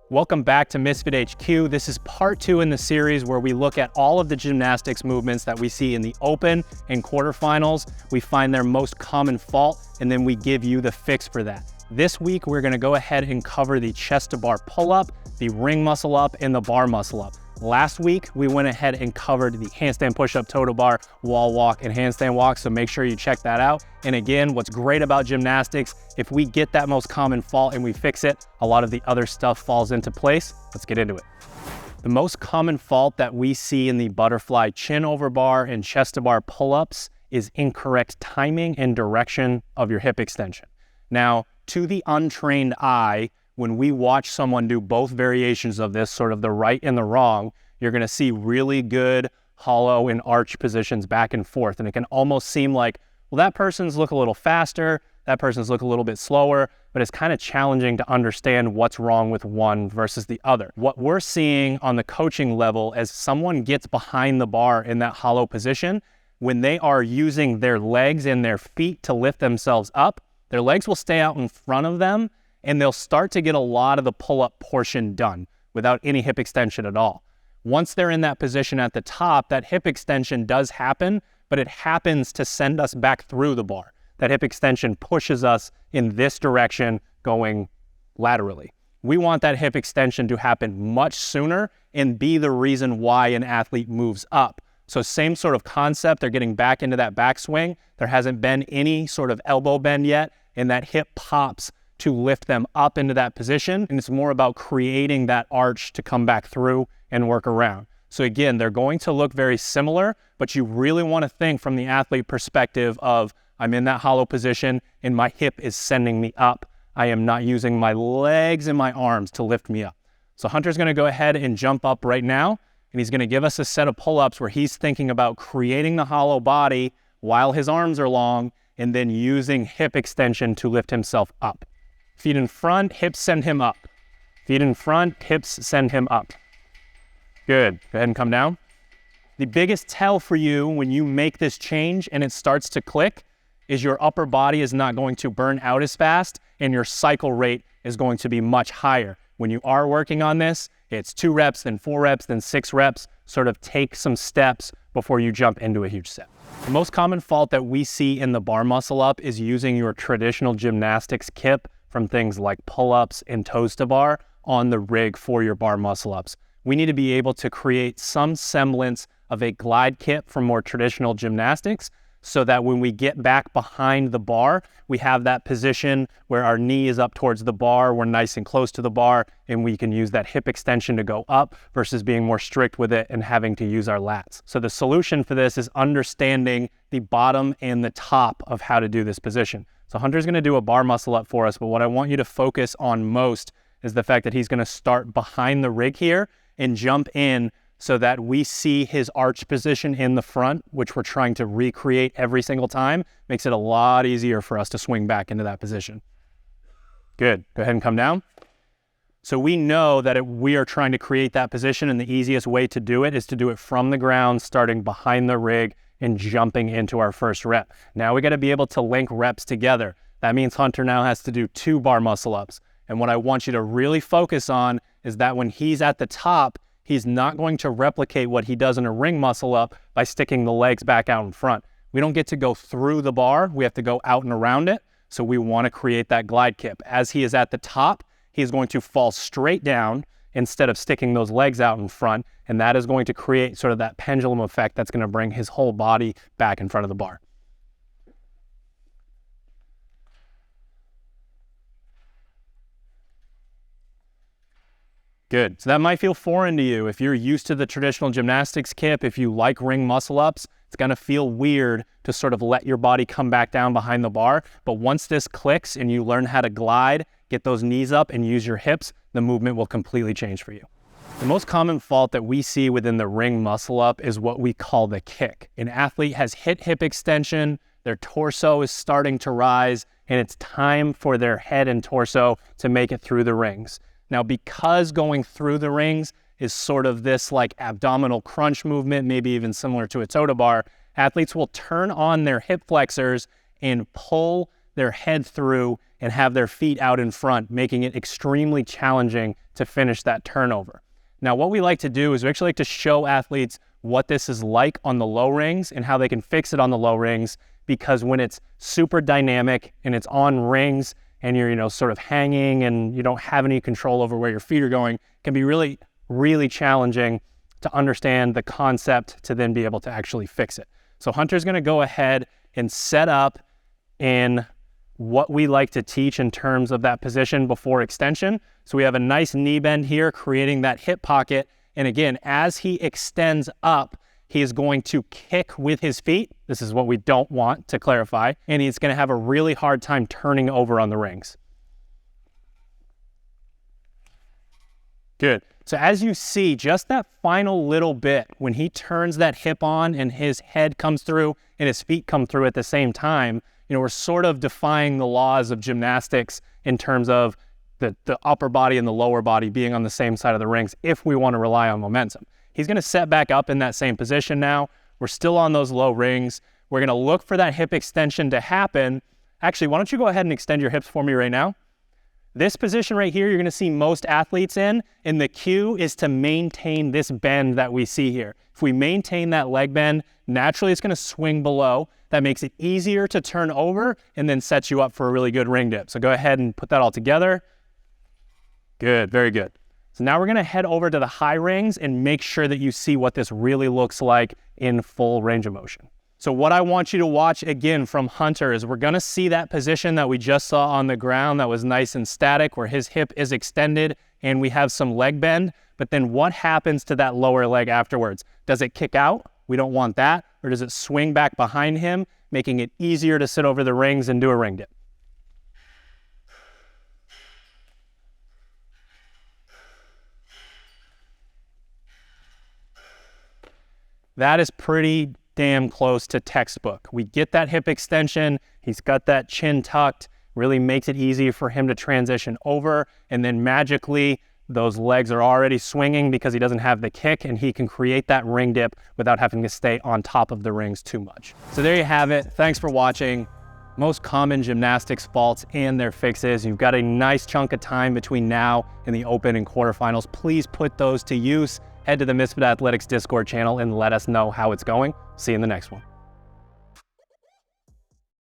Welcome back to Misfit HQ. This is part 2 in the series where we look at all of the gymnastics movements that we see in the open and quarterfinals. We find their most common fault, and then we give you the fix for that. This week, we're gonna go ahead and cover the chest to bar pull-up, the ring muscle up, and the bar muscle up. Last week, we went ahead and covered the handstand push-up, toe to bar, wall walk, and handstand walk, so make sure you check that out. And again, what's great about gymnastics, if we get that most common fault and we fix it, a lot of the other stuff falls into place. Let's get into it. The most common fault that we see in the butterfly chin over bar and chest to bar pull-ups is incorrect timing and direction of your hip extension. Now, to the untrained eye, when we watch someone do both variations of this, sort of the right and the wrong, you're gonna see really good hollow and arch positions back and forth. And it can almost seem like, well, that person's look a little faster, that person's look a little bit slower, but it's kind of challenging to understand what's wrong with one versus the other. What we're seeing on the coaching level as someone gets behind the bar in that hollow position, when they are using their legs and their feet to lift themselves up, their legs will stay out in front of them, and they'll start to get a lot of the pull-up portion done without any hip extension at all. Once they're in that position at the top, that hip extension does happen, but it happens to send us back through the bar. That hip extension pushes us in this direction going laterally. We want that hip extension to happen much sooner and be the reason why an athlete moves up. So same sort of concept, they're getting back into that backswing. There hasn't been any sort of elbow bend yet, and that hip pops to lift them up into that position. And it's more about creating that arch to come back through and work around. So again, they're going to look very similar, but you really want to think from the athlete perspective of, I'm in that hollow position and my hip is sending me up. I am not using my legs and my arms to lift me up. So Hunter's going to go ahead and jump up right now, and he's going to give us a set of pull-ups where he's thinking about creating the hollow body while his arms are long and then using hip extension to lift himself up. Feet in front, hips send him up. Feet in front, hips send him up. Good. Go ahead and come down. The biggest tell for you when you make this change and it starts to click is your upper body is not going to burn out as fast and your cycle rate is going to be much higher. When you are working on this, it's 2 reps, then 4 reps, then 6 reps. Sort of take some steps before you jump into a huge set. The most common fault that we see in the bar muscle up is using your traditional gymnastics kip from things like pull-ups and toes to bar on the rig for your bar muscle ups. We need to be able to create some semblance of a glide kip from more traditional gymnastics so that when we get back behind the bar, we have that position where our knee is up towards the bar, we're nice and close to the bar, and we can use that hip extension to go up versus being more strict with it and having to use our lats. So the solution for this is understanding the bottom and the top of how to do this position. So Hunter's gonna do a bar muscle up for us, but what I want you to focus on most is the fact that he's gonna start behind the rig here and jump in so that we see his arch position in the front, which we're trying to recreate every single time. Makes it a lot easier for us to swing back into that position. Good, go ahead and come down. So we know that we are trying to create that position, and the easiest way to do it is to do it from the ground, starting behind the rig and jumping into our first rep. Now we gotta be able to link reps together. That means Hunter now has to do 2 bar muscle ups. And what I want you to really focus on is that when he's at the top, he's not going to replicate what he does in a ring muscle up by sticking the legs back out in front. We don't get to go through the bar, we have to go out and around it. So we wanna create that glide kip. As he is at the top, he's going to fall straight down instead of sticking those legs out in front. And that is going to create sort of that pendulum effect that's gonna bring his whole body back in front of the bar. Good. So that might feel foreign to you. If you're used to the traditional gymnastics kip, if you like ring muscle ups, it's gonna feel weird to sort of let your body come back down behind the bar. But once this clicks and you learn how to glide, get those knees up and use your hips, the movement will completely change for you. The most common fault that we see within the ring muscle up is what we call the kick. An athlete has hit hip extension, their torso is starting to rise, and it's time for their head and torso to make it through the rings. Now, because going through the rings is sort of this like abdominal crunch movement, maybe even similar to a toe to bar, athletes will turn on their hip flexors and pull their head through and have their feet out in front, making it extremely challenging to finish that turnover. Now, what we like to do is we actually like to show athletes what this is like on the low rings and how they can fix it on the low rings, because when it's super dynamic and it's on rings and you're, sort of hanging and you don't have any control over where your feet are going, it can be really, really challenging to understand the concept to then be able to actually fix it. So Hunter's gonna go ahead and set up in what we like to teach in terms of that position before extension. So we have a nice knee bend here, creating that hip pocket. And again, as he extends up, he is going to kick with his feet. This is what we don't want, to clarify. And he's gonna have a really hard time turning over on the rings. Good. So as you see, just that final little bit, when he turns that hip on and his head comes through and his feet come through at the same time, we're sort of defying the laws of gymnastics in terms of the upper body and the lower body being on the same side of the rings if we want to rely on momentum. He's going to set back up in that same position now. We're still on those low rings. We're going to look for that hip extension to happen. Actually, why don't you go ahead and extend your hips for me right now? This position right here, you're going to see most athletes in, and the cue is to maintain this bend that we see here. If we maintain that leg bend, naturally it's going to swing below. That makes it easier to turn over and then sets you up for a really good ring dip. So go ahead and put that all together. Good, very good. So now we're going to head over to the high rings and make sure that you see what this really looks like in full range of motion. So what I want you to watch again from Hunter is we're going to see that position that we just saw on the ground that was nice and static, where his hip is extended and we have some leg bend. But then what happens to that lower leg afterwards? Does it kick out? We don't want that. Or does it swing back behind him, making it easier to sit over the rings and do a ring dip? That is pretty damn close to textbook. We get that hip extension, he's got that chin tucked, really makes it easy for him to transition over, and then magically those legs are already swinging because he doesn't have the kick, and he can create that ring dip without having to stay on top of the rings too much. So there you have it. Thanks for watching. Most common gymnastics faults and their fixes. You've got a nice chunk of time between now and the Open and quarterfinals. Please put those to use. Head to the Misfit Athletics Discord channel and let us know how it's going. See you in the next one.